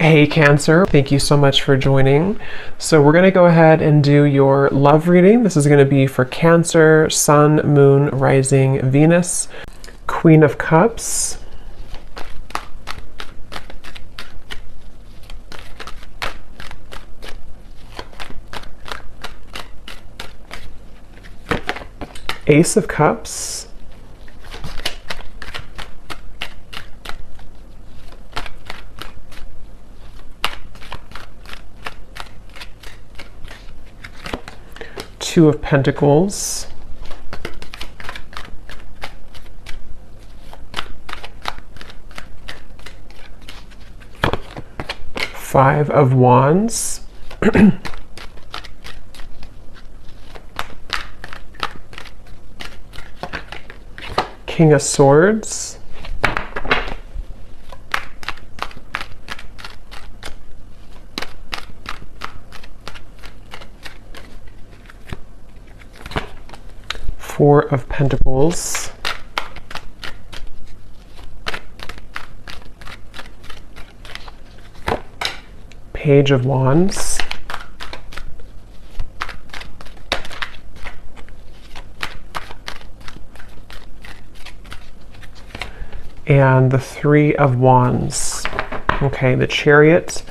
Hey Cancer, thank you so much for joining. So we're going to go ahead and do your love reading. This is going to be for Cancer, Sun, Moon, Rising, Venus, Queen of Cups, Ace of Cups, Two of Pentacles, Five of Wands, King of Swords, Four of Pentacles, Page of Wands, and the Three of Wands. Okay, the Chariot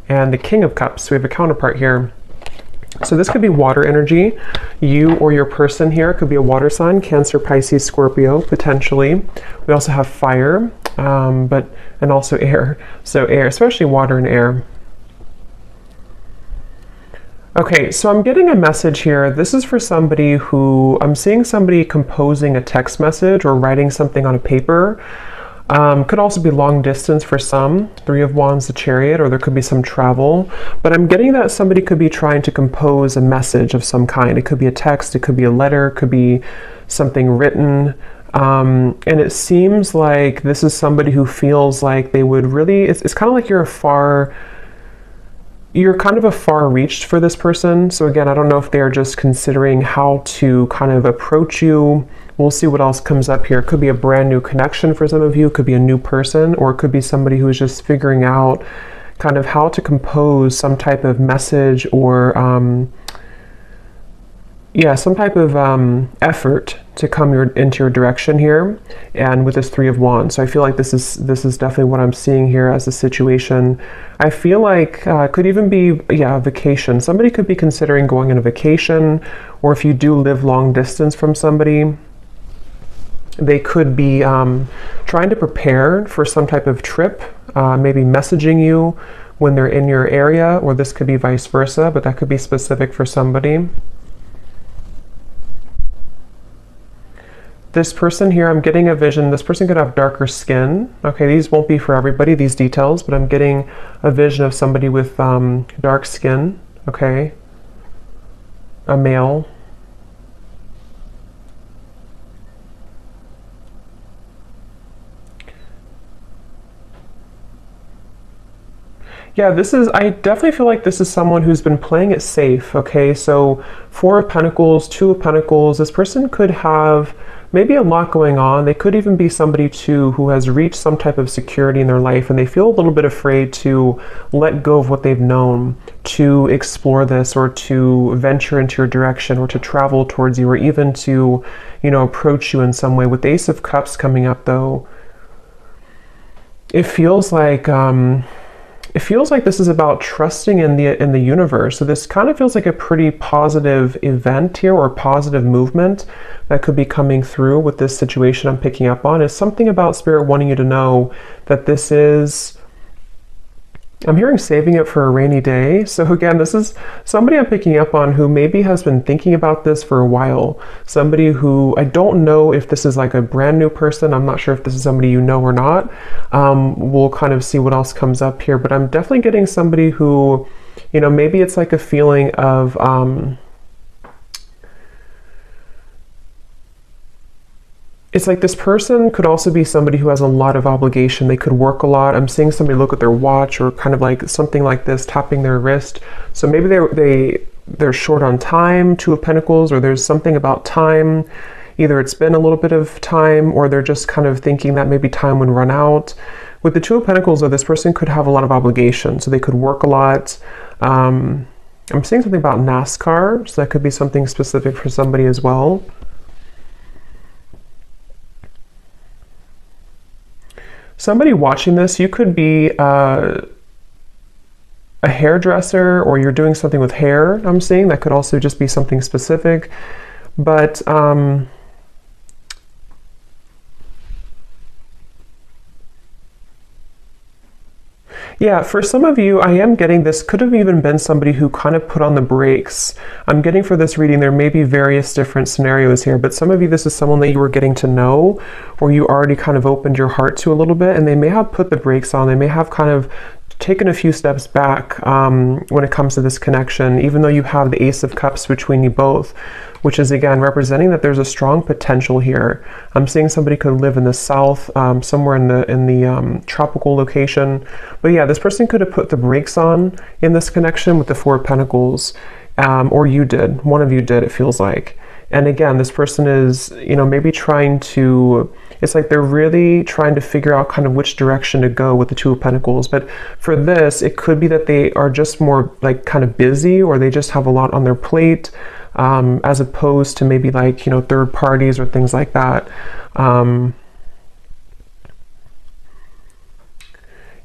and the King of Cups. We have a counterpart here. So this could be water energy. You or your person here could be a water sign, Cancer, Pisces, Scorpio, potentially. We also have fire, and also air. So air, especially water and air. Okay, so I'm getting a message here. This is for somebody who, I'm seeing somebody composing a text message or writing something on a paper. Could also be long distance for some, Three of Wands, the Chariot, or there could be some travel. But I'm getting that somebody could be trying to compose a message of some kind. It could be a text, it could be a letter, it could be something written. And it seems like this is somebody who feels like they would really, it's kind of like you're kind of a far reach for this person. So again, I don't know if they're just considering how to kind of approach you. We'll see what else comes up here. It could be a brand new connection for some of you. It could be a new person, or it could be somebody who is just figuring out kind of how to compose some type of message or some type of effort to come into your direction here. And with this Three of Wands, so I feel like this is definitely what I'm seeing here as a situation. I feel like it could even be a vacation. Somebody could be considering going on a vacation, or if you do live long distance from somebody, they could be trying to prepare for some type of trip, maybe messaging you when they're in your area, or this could be vice versa, but that could be specific for somebody. This person here, I'm getting a vision. This person could have darker skin. Okay, these won't be for everybody, these details, but I'm getting a vision of somebody with dark skin, okay? A male. Yeah, I definitely feel like this is someone who's been playing it safe, okay? So Four of Pentacles, Two of Pentacles, this person could have maybe a lot going on. They could even be somebody too who has reached some type of security in their life, and they feel a little bit afraid to let go of what they've known, to explore this, or to venture into your direction, or to travel towards you, or even to, approach you in some way. With the Ace of Cups coming up though, it feels like this is about trusting in the universe. So this kind of feels like a pretty positive event here, or positive movement that could be coming through with this situation I'm picking up on. Is something about Spirit wanting you to know that this is, I'm hearing saving it for a rainy day. So again, this is somebody I'm picking up on who maybe has been thinking about this for a while. Somebody who, I don't know if this is like a brand new person. I'm not sure if this is somebody you know or not. We'll kind of see what else comes up here, but I'm definitely getting somebody who, maybe it's like a feeling of, it's like this person could also be somebody who has a lot of obligation. They could work a lot. I'm seeing somebody look at their watch, or kind of like something like this, tapping their wrist. So maybe they're short on time, Two of Pentacles, or there's something about time. Either it's been a little bit of time, or they're just kind of thinking that maybe time would run out. With the Two of Pentacles, though, this person could have a lot of obligations. So they could work a lot. I'm seeing something about NASCAR, so that could be something specific for somebody as well. Somebody watching this, you could be a hairdresser, or you're doing something with hair, I'm seeing. That could also just be something specific. But yeah, for some of you, I am getting this could have even been somebody who kind of put on the brakes. I'm getting for this reading, there may be various different scenarios here, but some of you, this is someone that you were getting to know, or you already kind of opened your heart to a little bit, and they may have put the brakes on. They may have kind of taken a few steps back when it comes to this connection, even though you have the Ace of Cups between you both, which is again representing that there's a strong potential here. I'm seeing somebody could live in the south, somewhere in the tropical location. But yeah, this person could have put the brakes on in this connection with the Four of Pentacles, or you did. One of you did, it feels like. And again, this person is, maybe trying to, it's like they're really trying to figure out kind of which direction to go with the Two of Pentacles. But for this, it could be that they are just more like kind of busy, or they just have a lot on their plate, as opposed to maybe like, third parties or things like that.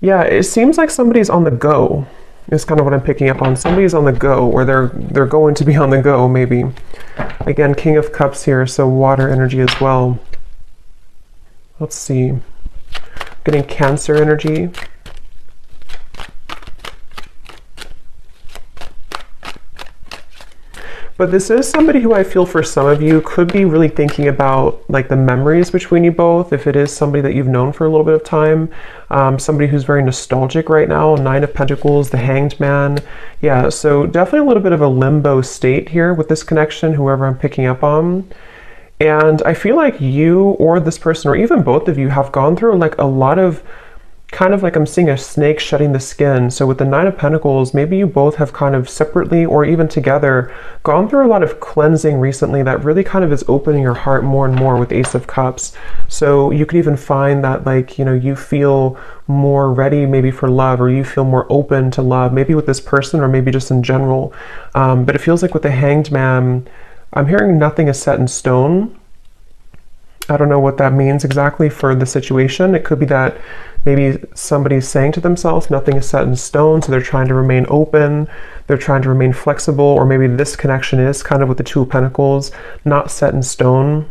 Yeah, it seems like somebody's on the go. Is kind of what I'm picking up on. Somebody's on the go, or they're going to be on the go, maybe. Again, King of Cups here, so water energy as well. Let's see. Getting Cancer energy. But this is somebody who I feel for some of you could be really thinking about like the memories between you both. If it is somebody that you've known for a little bit of time, somebody who's very nostalgic right now. Nine of Pentacles, the Hanged Man. Yeah, so definitely a little bit of a limbo state here with this connection, whoever I'm picking up on. And I feel like you or this person, or even both of you, have gone through like a lot of kind of like I'm seeing a snake shedding the skin. So with the Nine of Pentacles, maybe you both have kind of separately or even together gone through a lot of cleansing recently that really kind of is opening your heart more and more with Ace of Cups. So you could even find that like, you feel more ready maybe for love, or you feel more open to love, maybe with this person or maybe just in general. But it feels like with the Hanged Man, I'm hearing nothing is set in stone. I don't know what that means exactly for the situation. It could be that maybe somebody's saying to themselves, nothing is set in stone, so they're trying to remain open, they're trying to remain flexible, or maybe this connection is kind of with the Two of Pentacles, not set in stone.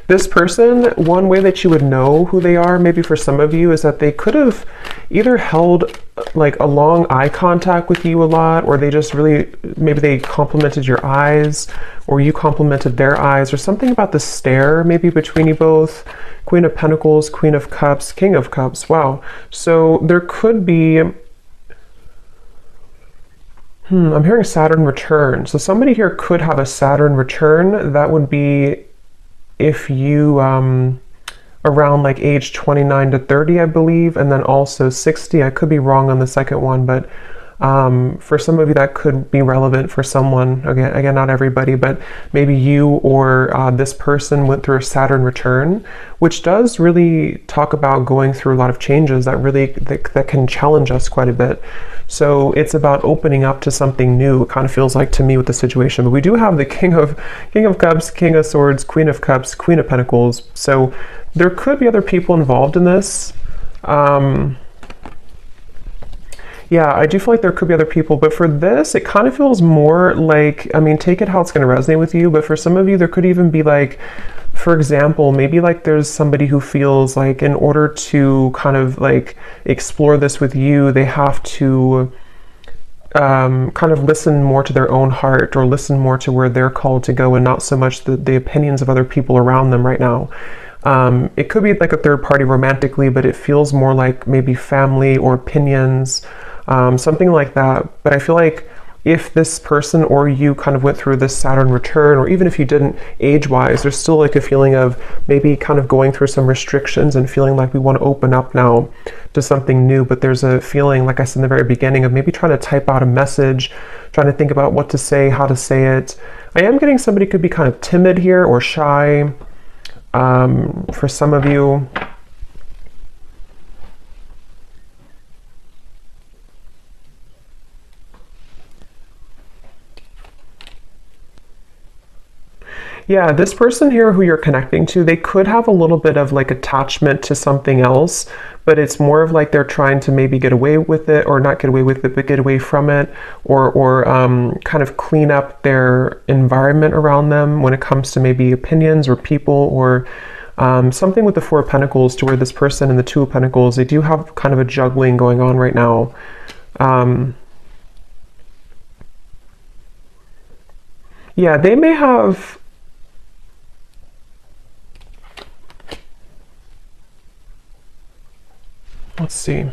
This person, one way that you would know who they are, maybe for some of you, is that they could have either held like a long eye contact with you a lot, or they just really, maybe they complimented your eyes, or you complimented their eyes, or something about the stare maybe between you both. Queen of Pentacles, Queen of Cups, King of Cups. Wow. So there could be, I'm hearing Saturn return. So somebody here could have a Saturn return. That would be if you around like age 29 to 30, I believe, and then also 60. I could be wrong on the second one, but for some of you that could be relevant for someone. Again, not everybody, but maybe you or this person went through a Saturn return, which does really talk about going through a lot of changes that can challenge us quite a bit. So it's about opening up to something new, it kind of feels like to me with the situation. But we do have the King of Cups, King of Swords, Queen of Cups, Queen of Pentacles. So there could be other people involved in this. Yeah, I do feel like there could be other people, but for this, it kind of feels more like, I mean, take it how it's going to resonate with you, but for some of you, there could even be like, for example, maybe like there's somebody who feels like in order to kind of like explore this with you, they have to kind of listen more to their own heart, or listen more to where they're called to go, and not so much the opinions of other people around them right now. It could be like a third party romantically, but it feels more like maybe family or opinions, something like that. But I feel like if this person or you kind of went through this Saturn return, or even if you didn't age-wise, there's still like a feeling of maybe kind of going through some restrictions and feeling like we want to open up now to something new. But there's a feeling, like I said in the very beginning, of maybe trying to type out a message, trying to think about what to say, how to say it. I am getting somebody could be kind of timid here or shy for some of you. Yeah, this person here who you're connecting to, they could have a little bit of like attachment to something else, but it's more of like they're trying to maybe get away with it, or not get away with it, but get away from it, or kind of clean up their environment around them when it comes to maybe opinions or people, or something with the Four of Pentacles, to where this person and the Two of Pentacles, they do have kind of a juggling going on right now. Yeah, they may have... Let's see.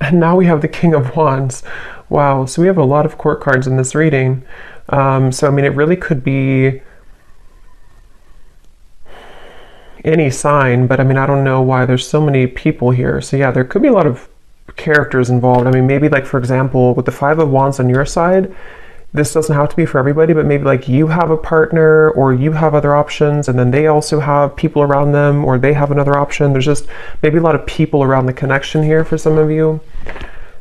And now we have the King of Wands. Wow, so we have a lot of court cards in this reading. So, I mean, it really could be any sign, but I mean, I don't know why there's so many people here. So yeah, there could be a lot of characters involved. I mean, maybe like, for example, with the Five of Wands on your side, this doesn't have to be for everybody, but maybe like you have a partner, or you have other options, and then they also have people around them, or they have another option. There's just maybe a lot of people around the connection here for some of you.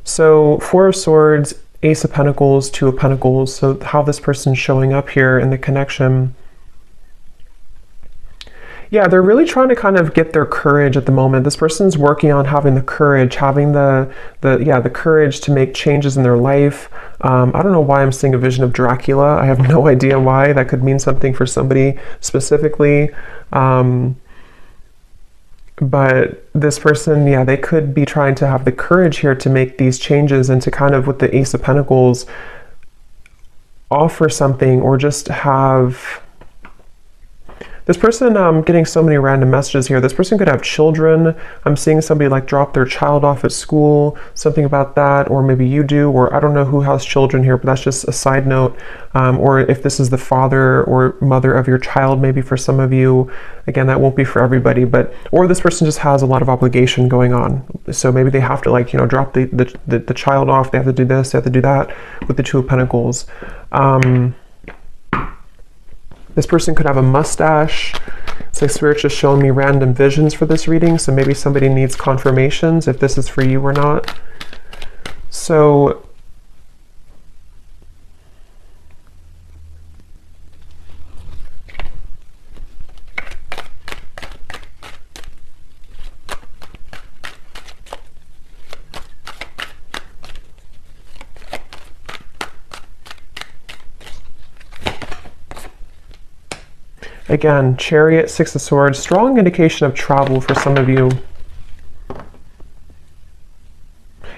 So Four of Swords, Ace of Pentacles, Two of Pentacles. So how this person's showing up here in the connection. Yeah, they're really trying to kind of get their courage at the moment. This person's working on having the courage, having the courage to make changes in their life. I don't know why I'm seeing a vision of Dracula. I have no idea why. That could mean something for somebody specifically. But this person, yeah, they could be trying to have the courage here to make these changes, and to kind of, with the Ace of Pentacles, offer something, or just have... This person, getting so many random messages here. This person could have children. I'm seeing somebody like drop their child off at school, something about that, or maybe you do, or I don't know who has children here, but that's just a side note. Or if this is the father or mother of your child, maybe for some of you. Again, that won't be for everybody, but, or this person just has a lot of obligation going on. So maybe they have to, like, you know, drop the child off. They have to do this, they have to do that with the Two of Pentacles. This person could have a mustache. It's like Spirit's just showing me random visions for this reading, so maybe somebody needs confirmations if this is for you or not. So again, Chariot, Six of Swords, strong indication of travel for some of you.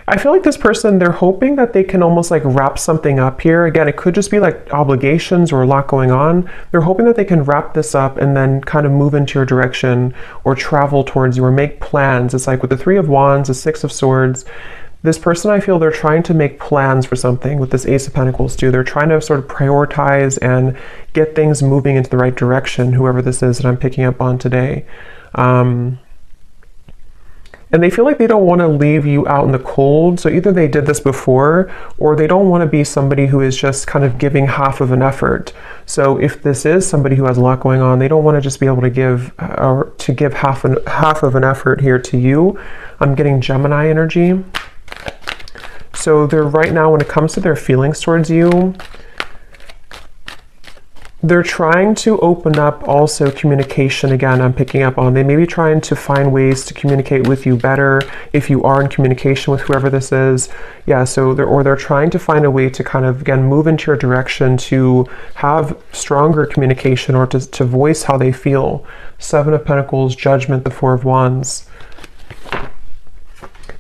I feel like this person, they're hoping that they can almost like wrap something up here. Again, it could just be like obligations or a lot going on. They're hoping that they can wrap this up and then kind of move into your direction, or travel towards you, or make plans. It's like with the Three of Wands, the Six of Swords, this person, I feel they're trying to make plans for something. With this Ace of Pentacles too, they're trying to sort of prioritize and get things moving into the right direction, whoever this is that I'm picking up on today. And they feel like they don't want to leave you out in the cold. So either they did this before, or they don't want to be somebody who is just kind of giving half of an effort. So if this is somebody who has a lot going on, they don't want to just be able to give, or to give half of an effort here to you. I'm getting Gemini energy. So they're right now, when it comes to their feelings towards you, They're trying to open up also communication. Again, I'm picking up on, they may be trying to find ways to communicate with you better if you are in communication with whoever this is. Yeah, so they're trying to find a way to kind of, again, move into your direction to have stronger communication or to voice how they feel. Seven of Pentacles, Judgment, the Four of Wands.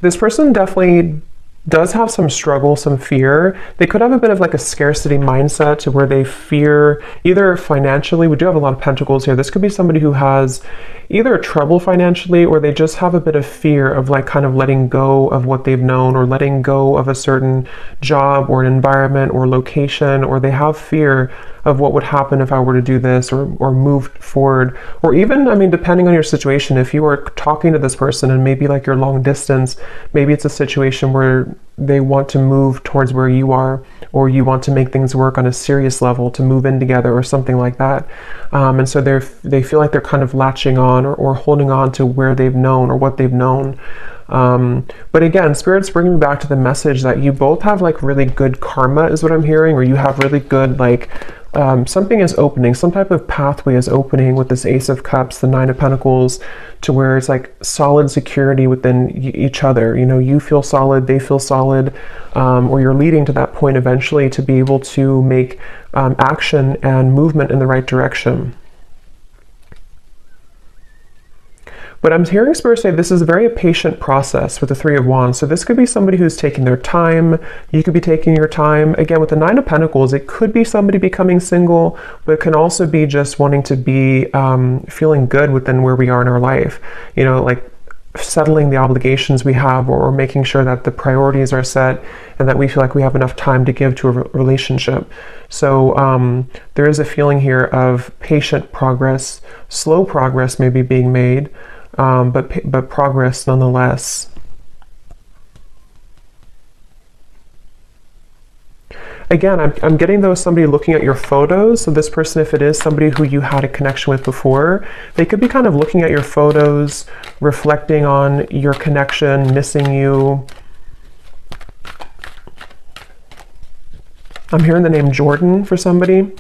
This person definitely does have some struggle, some fear. They could have a bit of like a scarcity mindset to where they fear either financially. We do have a lot of pentacles here. This could be somebody who has either trouble financially, or they just have a bit of fear of like kind of letting go of what they've known, or letting go of a certain job or an environment or location, or they have fear of what would happen if I were to do this or move forward. Or even, I mean, depending on your situation, if you are talking to this person and maybe like you're long distance, maybe it's a situation where they want to move towards where you are, or you want to make things work on a serious level to move in together or something like that. And so they feel like they're kind of latching on or holding on to where they've known or what they've known. But again, Spirit's bringing me back to the message that you both have like really good karma is what I'm hearing, or you have really good like something is opening, some type of pathway is opening with this Ace of Cups, the Nine of Pentacles, to where it's like solid security within each other. You know, you feel solid, they feel solid, or you're leading to that point eventually to be able to make action and movement in the right direction. But I'm hearing Spirit say this is a very patient process with the Three of Wands. So this could be somebody who's taking their time. You could be taking your time. Again, with the Nine of Pentacles, it could be somebody becoming single, but it can also be just wanting to be feeling good within where we are in our life. You know, like settling the obligations we have, or making sure that the priorities are set and that we feel like we have enough time to give to a relationship. So there is a feeling here of patient progress, slow progress maybe being made, but progress nonetheless. Again, I'm getting though somebody looking at your photos. So this person, if it is somebody who you had a connection with before, they could be kind of looking at your photos, reflecting on your connection, missing you. I'm hearing the name Jordan for somebody.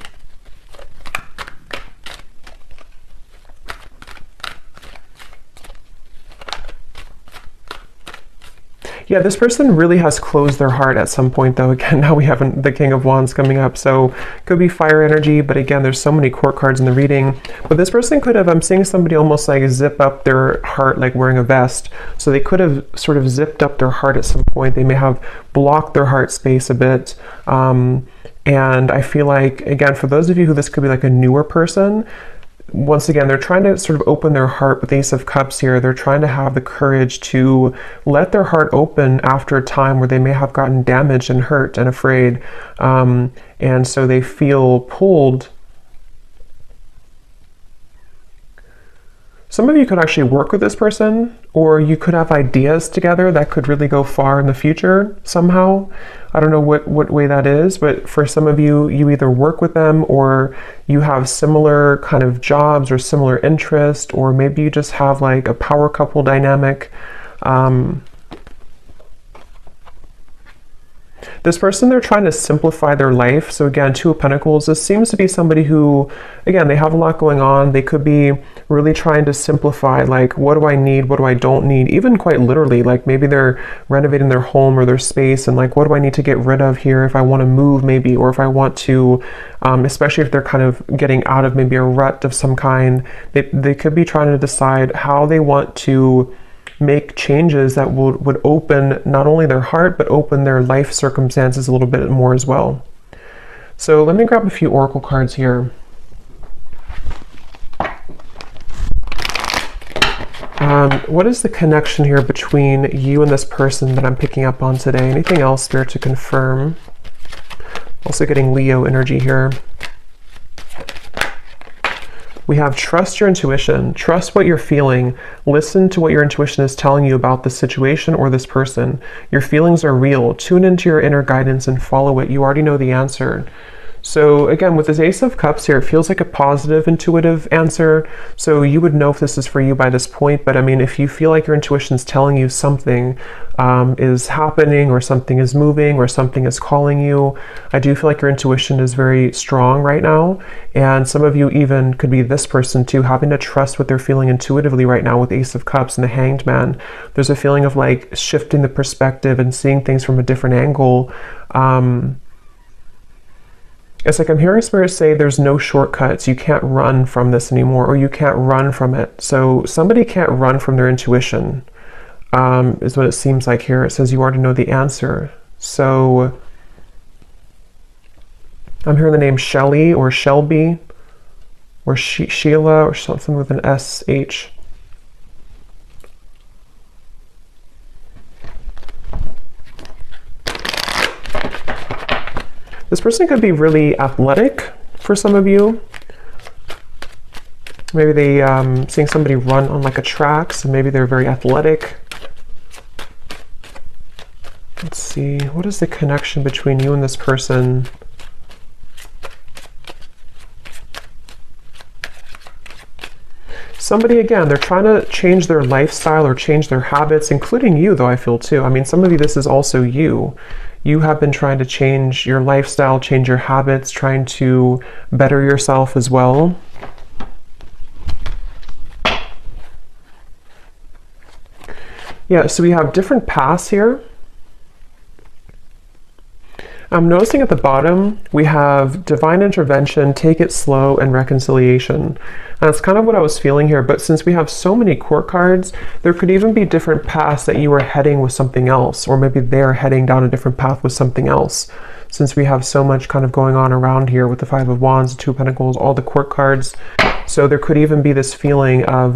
Yeah, this person really has closed their heart at some point, though. Again, now we have the King of Wands coming up, so could be fire energy, but again, there's so many court cards in the reading. But this person could have, I'm seeing somebody almost like zip up their heart like wearing a vest. So they could have sort of zipped up their heart at some point. They may have blocked their heart space a bit. And I feel like, again, for those of you who this could be like a newer person, once again, they're trying to sort of open their heart with the Ace of Cups here. They're trying to have the courage to let their heart open after a time where they may have gotten damaged and hurt and afraid. And so they feel pulled. Some of you could actually work with this person, or you could have ideas together that could really go far in the future somehow. I don't know what way that is, but for some of you, you either work with them, or you have similar kind of jobs or similar interest, or maybe you just have like a power couple dynamic. This person, they're trying to simplify their life. So again, Two of Pentacles, this seems to be somebody who, again, they have a lot going on. They could be really trying to simplify, like, what do I need? What do I don't need? Even quite literally, like maybe they're renovating their home or their space, and like, what do I need to get rid of here if I want to move maybe, or if I want to, especially if they're kind of getting out of maybe a rut of some kind, they could be trying to decide how they want to make changes that would open not only their heart, but open their life circumstances a little bit more as well. So let me grab a few oracle cards here. What is the connection here between you and this person that I'm picking up on today? Anything else, Spirit, to confirm? Also getting Leo energy here. We have trust your intuition, trust what you're feeling, listen to what your intuition is telling you about the situation or this person. Your feelings are real. Tune into your inner guidance and follow it. You already know the answer. So again, with this Ace of Cups here, it feels like a positive, intuitive answer. So you would know if this is for you by this point. But I mean, if you feel like your intuition is telling you something is happening, or something is moving, or something is calling you, I do feel like your intuition is very strong right now. And some of you even could be this person too, having to trust what they're feeling intuitively right now with Ace of Cups and the Hanged Man. There's a feeling of like shifting the perspective and seeing things from a different angle. It's like I'm hearing Spirit say there's no shortcuts. You can't run from this anymore, or you can't run from it. So somebody can't run from their intuition, is what it seems like here. It says you already know the answer. So I'm hearing the name Shelly or Shelby or Sheila or something with an SH. This person could be really athletic for some of you. Maybe they seeing somebody run on like a track, so maybe they're very athletic. Let's see, what is the connection between you and this person? Somebody, again, they're trying to change their lifestyle or change their habits, including you though, I feel too. I mean, some of you, this is also you. You have been trying to change your lifestyle, change your habits, trying to better yourself as well. Yeah, so we have different paths here. I'm noticing at the bottom, we have divine intervention, take it slow, and reconciliation. And that's kind of what I was feeling here, but since we have so many court cards, there could even be different paths that you are heading with something else, or maybe they're heading down a different path with something else. Since we have so much kind of going on around here with the Five of Wands, the Two of Pentacles, all the court cards. So there could even be this feeling of,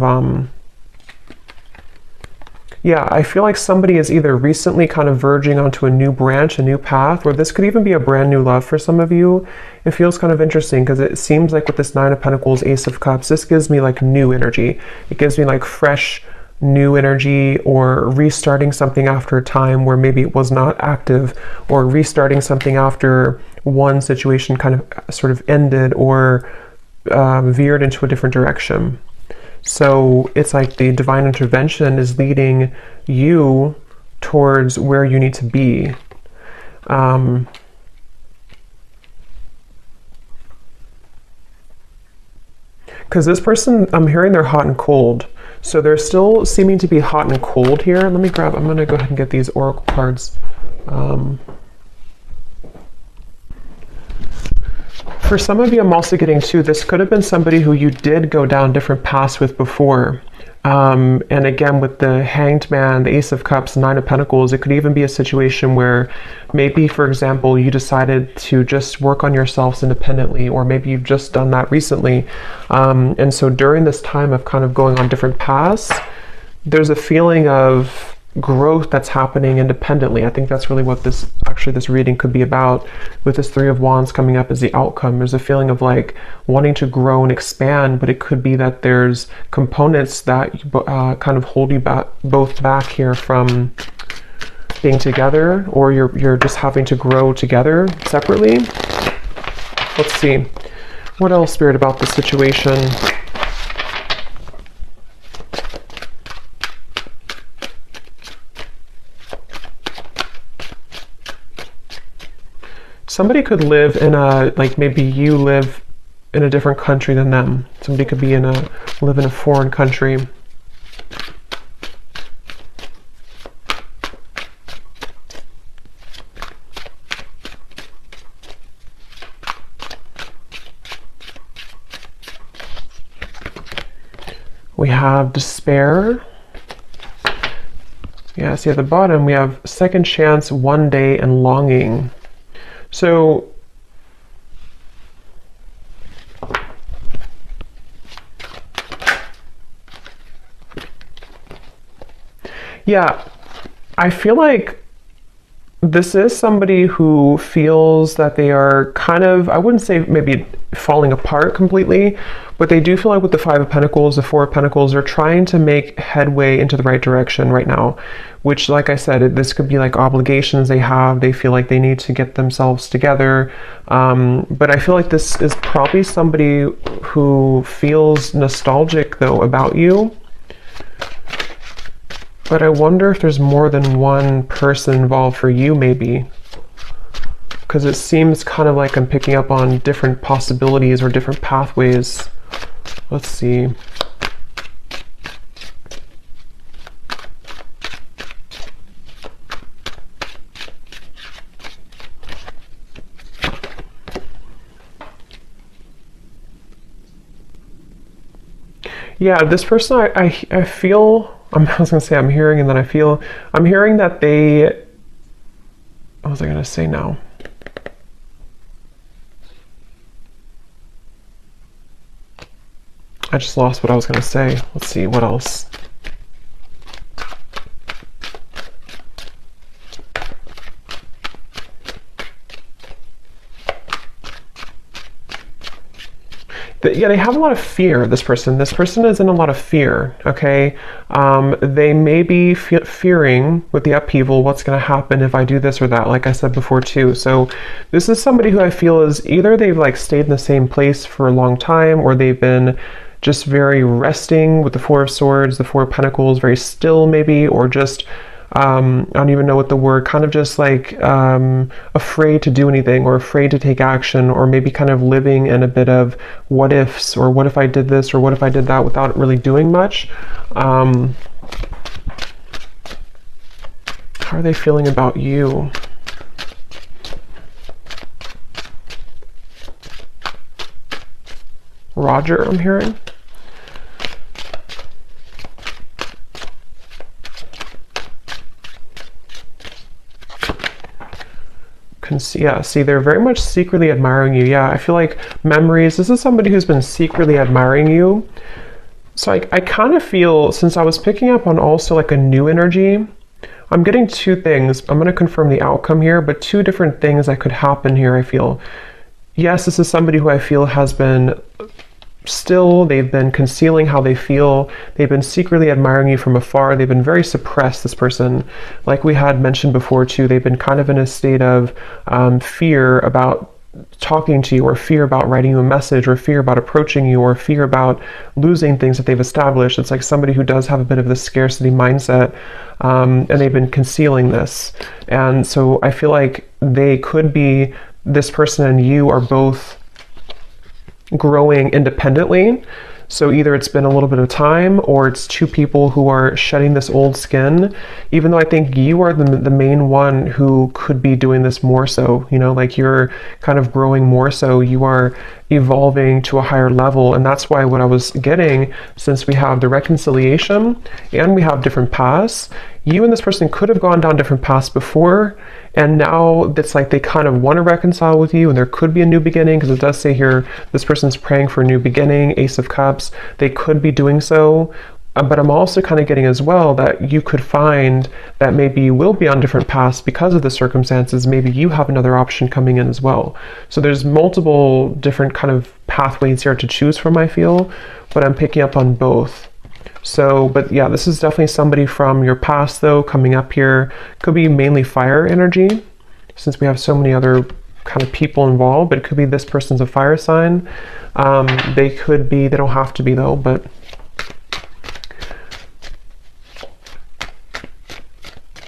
yeah, I feel like somebody is either recently kind of verging onto a new branch, a new path, or this could even be a brand new love for some of you. It feels kind of interesting because it seems like with this Nine of Pentacles, Ace of Cups, this gives me like new energy. It gives me like fresh, new energy, or restarting something after a time where maybe it was not active, or restarting something after one situation kind of sort of ended or veered into a different direction. So it's like the divine intervention is leading you towards where you need to be. Because this person, I'm hearing they're hot and cold. So they're still seeming to be hot and cold here. Let me grab, I'm going to go ahead and get these oracle cards. For some of you, I'm also getting too, this could have been somebody who you did go down different paths with before. And again, with the Hanged Man, the Ace of Cups, Nine of Pentacles, it could even be a situation where maybe, for example, you decided to just work on yourselves independently, or maybe you've just done that recently. And so during this time of kind of going on different paths, there's a feeling of growth that's happening independently. I think that's really what this reading could be about, with this Three of Wands coming up as the outcome. There's a feeling of like wanting to grow and expand, but it could be that there's components that kind of hold you both back here from being together, or you're just having to grow together separately. Let's see. What else, Spirit, about this situation? Somebody could live in a, like maybe you live in a different country than them. Somebody could be live in a foreign country. We have despair. Yeah, see at the bottom we have second chance, one day, and longing. So yeah, I feel like this is somebody who feels that they are kind of, I wouldn't say maybe falling apart completely, but they do feel like with the Five of Pentacles, the Four of Pentacles, they're trying to make headway into the right direction right now, which, like I said, this could be like obligations they have. They feel like they need to get themselves together. But I feel like this is probably somebody who feels nostalgic, though, about you. But I wonder if there's more than one person involved for you, maybe. Because it seems kind of like I'm picking up on different possibilities or different pathways. Let's see. Yeah, this person, I feel, I was going to say I'm hearing, and then I'm hearing that they, what was I going to say now? I just lost what I was going to say. Let's see, what else? Yeah, they have a lot of fear, this person. This person is in a lot of fear, okay? They may be fearing with the upheaval what's going to happen if I do this or that, like I said before too. So this is somebody who I feel is either they've like stayed in the same place for a long time, or they've been just very resting with the Four of Swords, the Four of Pentacles, very still maybe, or just I don't even know what the word, kind of just like afraid to do anything, or afraid to take action, or maybe kind of living in a bit of what ifs, or what if I did this, or what if I did that, without really doing much. How are they feeling about you? Roger, I'm hearing. Yeah, see, they're very much secretly admiring you. Yeah, I feel like memories, this is somebody who's been secretly admiring you. So I kind of feel, since I was picking up on also like a new energy, I'm getting two things. I'm going to confirm the outcome here, but two different things that could happen here, I feel. Yes, this is somebody who I feel has been still, they've been concealing how they feel, they've been secretly admiring you from afar, they've been very suppressed, this person. Like we had mentioned before too, they've been kind of in a state of fear about talking to you, or fear about writing you a message, or fear about approaching you, or fear about losing things that they've established. It's like somebody who does have a bit of the scarcity mindset, and they've been concealing this. And so I feel like they could be, this person and you are both growing independently. So either it's been a little bit of time, or it's two people who are shedding this old skin, even though I think you are the main one who could be doing this more so, you know, like you're kind of growing more so, you are evolving to a higher level. And that's why what I was getting, since we have the reconciliation and we have different paths, you and this person could have gone down different paths before, and now it's like they kind of want to reconcile with you, and there could be a new beginning, because it does say here this person's praying for a new beginning, Ace of Cups. They could be doing so, but I'm also kind of getting as well that you could find that maybe you will be on different paths because of the circumstances. Maybe you have another option coming in as well. So there's multiple different kind of pathways here to choose from, I feel, but I'm picking up on both. So, but yeah, this is definitely somebody from your past though, coming up here. Could be mainly fire energy, since we have so many other kind of people involved, but it could be this person's a fire sign. They could be, they don't have to be though, but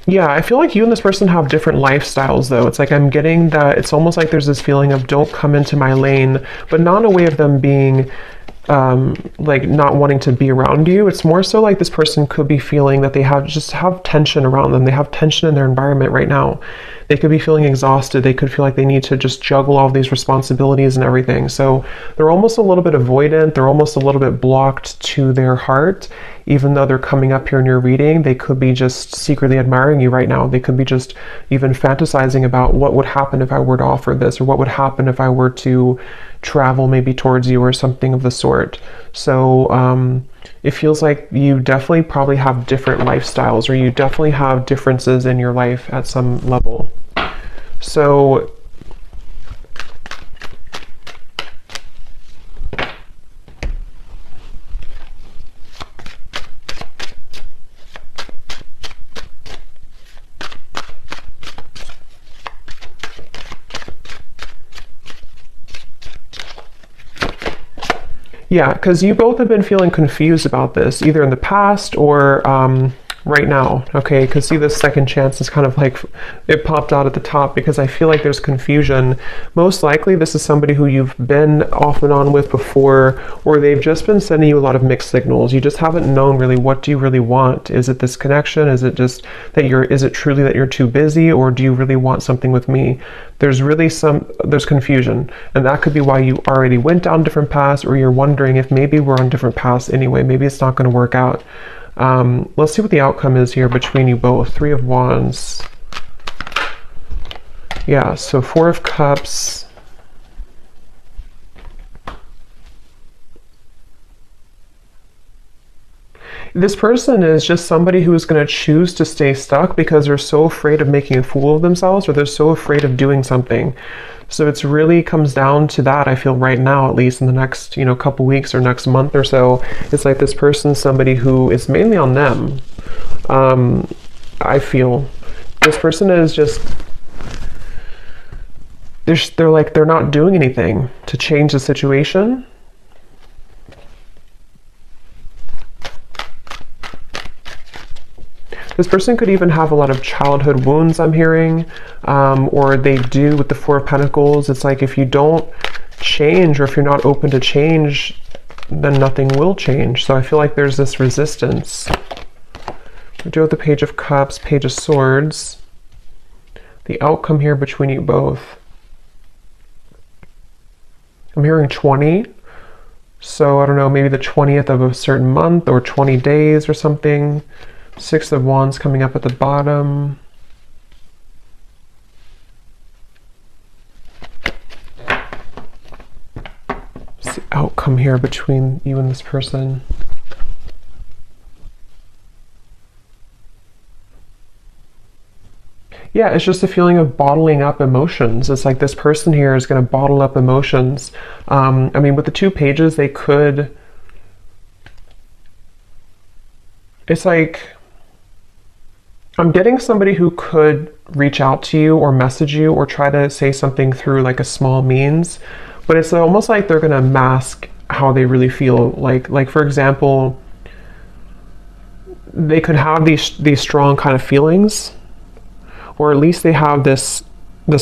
yeah, I feel like you and this person have different lifestyles though. It's like I'm getting that it's almost like there's this feeling of don't come into my lane, but not in a way of them being like not wanting to be around you. It's more so like this person could be feeling that they have tension around them. They have tension in their environment right now. They could be feeling exhausted. They could feel like they need to just juggle all these responsibilities and everything. So they're almost a little bit avoidant. They're almost a little bit blocked to their heart. Even though they're coming up here in your reading, they could be just secretly admiring you right now. They could be just even fantasizing about what would happen if I were to offer this, or what would happen if I were to travel maybe towards you, or something of the sort. So it feels like you definitely probably have different lifestyles, or you definitely have differences in your life at some level. So Yeah, because you both have been feeling confused about this, either in the past or right now, okay? Because see, this second chance is kind of like, it popped out at the top because I feel like there's confusion. Most likely, this is somebody who you've been off and on with before, or they've just been sending you a lot of mixed signals. You just haven't known really, what do you really want? Is it this connection? Is it just that is it truly that you're too busy, or do you really want something with me? There's really there's confusion, and that could be why you already went down different paths, or you're wondering if maybe we're on different paths anyway. Maybe it's not going to work out. Let's see what the outcome is here between you both. Three of Wands. Yeah, so Four of Cups. This person is just somebody who is going to choose to stay stuck because they're so afraid of making a fool of themselves, or they're so afraid of doing something. So it's really comes down to that, I feel, right now, at least in the next, couple weeks or next month or so. It's like this person's somebody who is mainly on them. I feel this person is just, they're not doing anything to change the situation. This person could even have a lot of childhood wounds, I'm hearing, or they do with the Four of Pentacles. It's like if you don't change, or if you're not open to change, then nothing will change. So I feel like there's this resistance. We do have the Page of Cups, Page of Swords. The outcome here between you both. I'm hearing 20. So I don't know, maybe the 20th of a certain month or 20 days or something. Six of Wands coming up at the bottom. What's the outcome here between you and this person? Yeah, it's just a feeling of bottling up emotions. It's like this person here is going to bottle up emotions. I mean, with the two pages, they could... It's like... I'm getting somebody who could reach out to you or message you or try to say something through like a small means, but it's almost like they're going to mask how they really feel. Like for example, they could have these strong kind of feelings, or at least they have this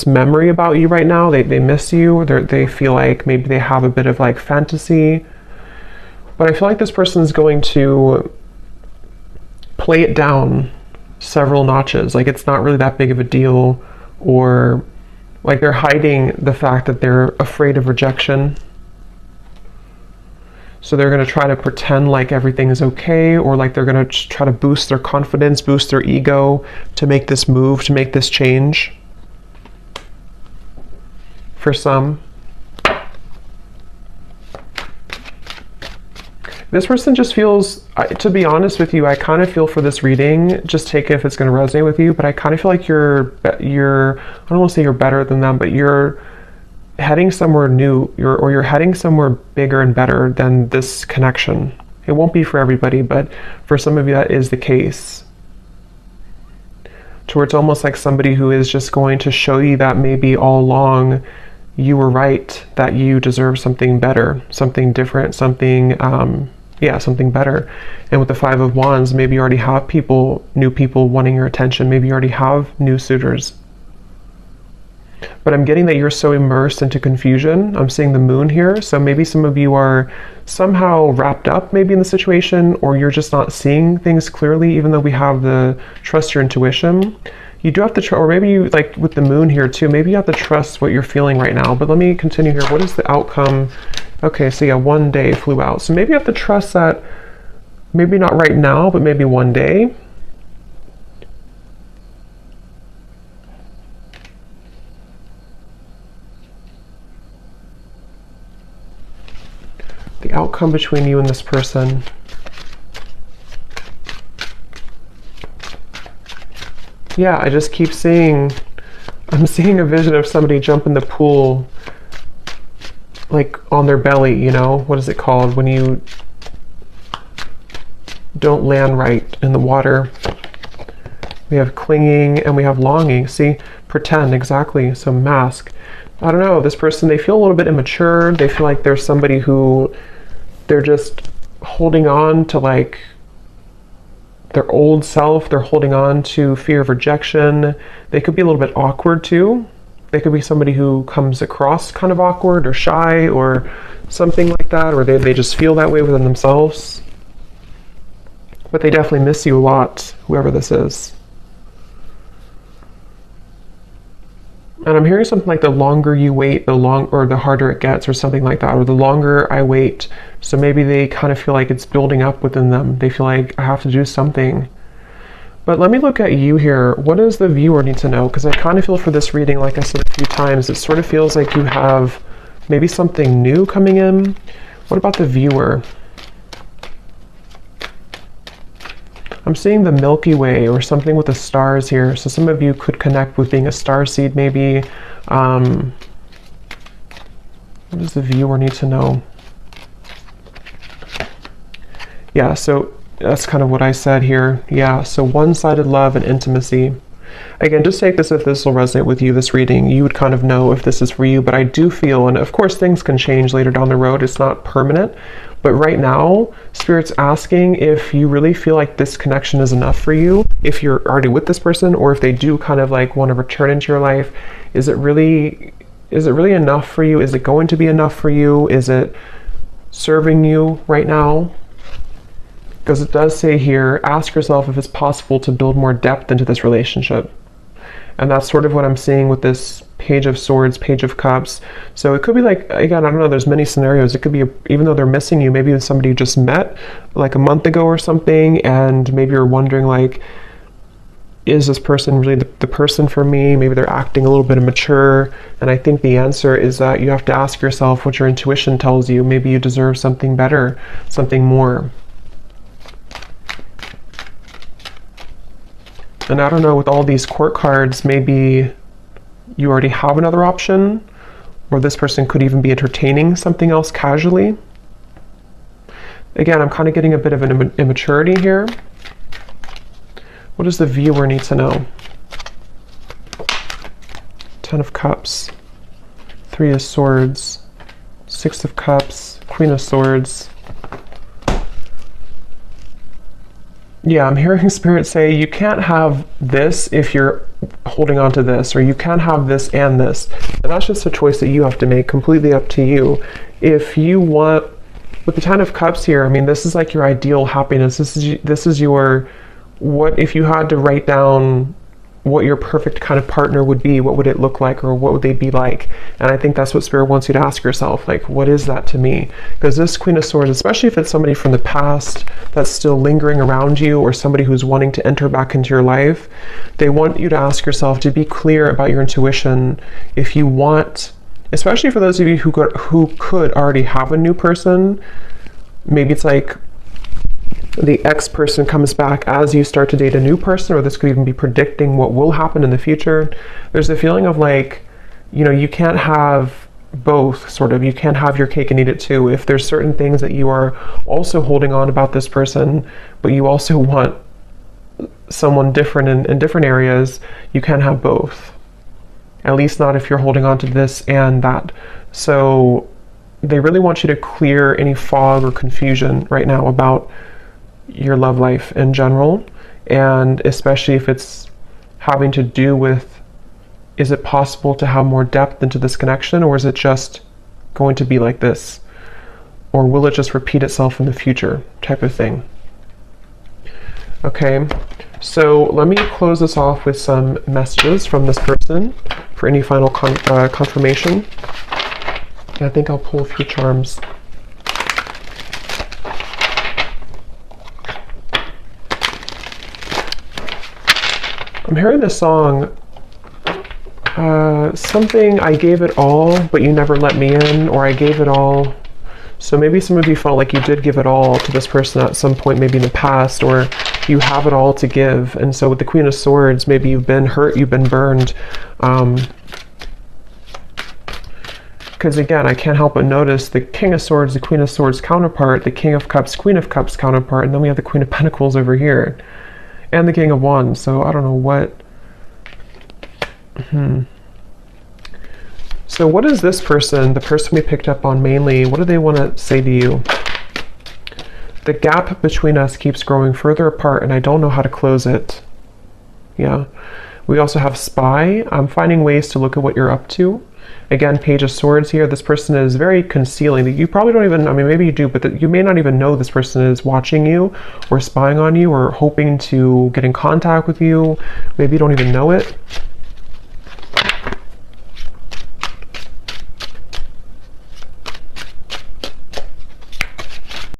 memory about you right now. They miss you, or they feel like maybe they have a bit of like fantasy, but I feel like this person is going to play it down several notches. Like it's not really that big of a deal, or like they're hiding the fact that they're afraid of rejection. So they're going to try to pretend like everything is okay, or like they're going to try to boost their confidence, boost their ego to make this move, to make this change. For some. This person just feels, to be honest with you, I kind of feel for this reading, just take it if it's going to resonate with you, but I kind of feel like you're, I don't want to say you're better than them, but you're heading somewhere new, or you're heading somewhere bigger and better than this connection. It won't be for everybody, but for some of you that is the case. To where it's almost like somebody who is just going to show you that maybe all along you were right, that you deserve something better, something different, something something better. And with the Five of Wands, maybe you already have new people wanting your attention. Maybe you already have new suitors. But I'm getting that you're so immersed into confusion. I'm seeing the Moon here. So maybe some of you are somehow wrapped up maybe in the situation, or you're just not seeing things clearly, even though we have the trust your intuition. You do have to, or maybe you, like with the Moon here too, maybe you have to trust what you're feeling right now. But let me continue here. What is the outcome? Okay, so yeah, one day flew out. So maybe you have to trust that, maybe not right now, but maybe one day. The outcome between you and this person. Yeah, I just keep seeing, I'm seeing a vision of somebody jump in the pool, like on their belly, you know? What is it called when you don't land right in the water? We have clinging and we have longing. See, pretend, exactly. So mask. I don't know, this person, they feel a little bit immature. They feel like there's somebody who they're just holding on to like their old self. They're holding on to fear of rejection. They could be a little bit awkward too. They could be somebody who comes across kind of awkward or shy or something like that, or they just feel that way within themselves. But they definitely miss you a lot, whoever this is. And I'm hearing something like the longer you wait, the harder it gets, or something like that, or the longer I wait. So maybe they kind of feel like it's building up within them. They feel like I have to do something. But let me look at you here. What does the viewer need to know? Because I kind of feel for this reading, like I said a few times, it sort of feels like you have maybe something new coming in. What about the viewer? I'm seeing the Milky Way or something with the stars here. So some of you could connect with being a star seed maybe. What does the viewer need to know? Yeah, so that's kind of what I said here. Yeah, so one-sided love and intimacy. Again, just take this if this will resonate with you, this reading. You would kind of know if this is for you, but I do feel, and of course things can change later down the road, it's not permanent, but right now, Spirit's asking if you really feel like this connection is enough for you, if you're already with this person, or if they do kind of like want to return into your life. Is it really enough for you? Is it going to be enough for you? Is it serving you right now? Because it does say here, ask yourself if it's possible to build more depth into this relationship. And that's sort of what I'm seeing with this Page of Swords, Page of Cups. So it could be like, again, I don't know, there's many scenarios. It could be, even though they're missing you, maybe it's somebody you just met like a month ago or something, and maybe you're wondering like, is this person really the person for me? Maybe they're acting a little bit immature. And I think the answer is that you have to ask yourself what your intuition tells you. Maybe you deserve something better, something more. And I don't know, with all these court cards, maybe you already have another option, or this person could even be entertaining something else casually. Again, I'm kind of getting a bit of an immaturity here. What does the viewer need to know? Ten of Cups, Three of Swords, Six of Cups, Queen of Swords. Yeah, I'm hearing Spirit say you can't have this if you're holding on to this, or you can't have this and this. And that's just a choice that you have to make, completely up to you. If you want, with the Ten of Cups here, I mean, this is like your ideal happiness. This is your, what if you had to write down what your perfect kind of partner would be, what would it look like, or what would they be like? And I think that's what Spirit wants you to ask yourself, like, what is that to me? Because this Queen of Swords, especially if it's somebody from the past that's still lingering around you, or somebody who's wanting to enter back into your life, they want you to ask yourself to be clear about your intuition. If you want, especially for those of you who could already have a new person, maybe it's like the ex person comes back as you start to date a new person, or this could even be predicting what will happen in the future. There's a feeling of like, you know, you can't have both, sort of. You can't have your cake and eat it too. If there's certain things that you are also holding on about this person, but you also want someone different in different areas, you can't have both. At least not if you're holding on to this and that. So they really want you to clear any fog or confusion right now about your love life in general, and especially if it's having to do with, is it possible to have more depth into this connection, or is it just going to be like this, or will it just repeat itself in the future, type of thing. Okay, so let me close this off with some messages from this person for any final confirmation. And I think I'll pull a few charms. I'm hearing this song, something, I gave it all, but you never let me in, or I gave it all. So maybe some of you felt like you did give it all to this person at some point, maybe in the past, or you have it all to give. And so with the Queen of Swords, maybe you've been hurt, you've been burned. Because again, I can't help but notice the King of Swords, the Queen of Swords counterpart, the King of Cups, Queen of Cups counterpart, and then we have the Queen of Pentacles over here. And the King of Wands, so I don't know what. So what is this person, the person we picked up on mainly, what do they want to say to you? The gap between us keeps growing further apart and I don't know how to close it. Yeah. We also have spy. I'm finding ways to look at what you're up to. Again, Page of Swords here. This person is very concealing. You probably don't even, I mean, maybe you do, but you may not even know this person is watching you or spying on you or hoping to get in contact with you. Maybe you don't even know it.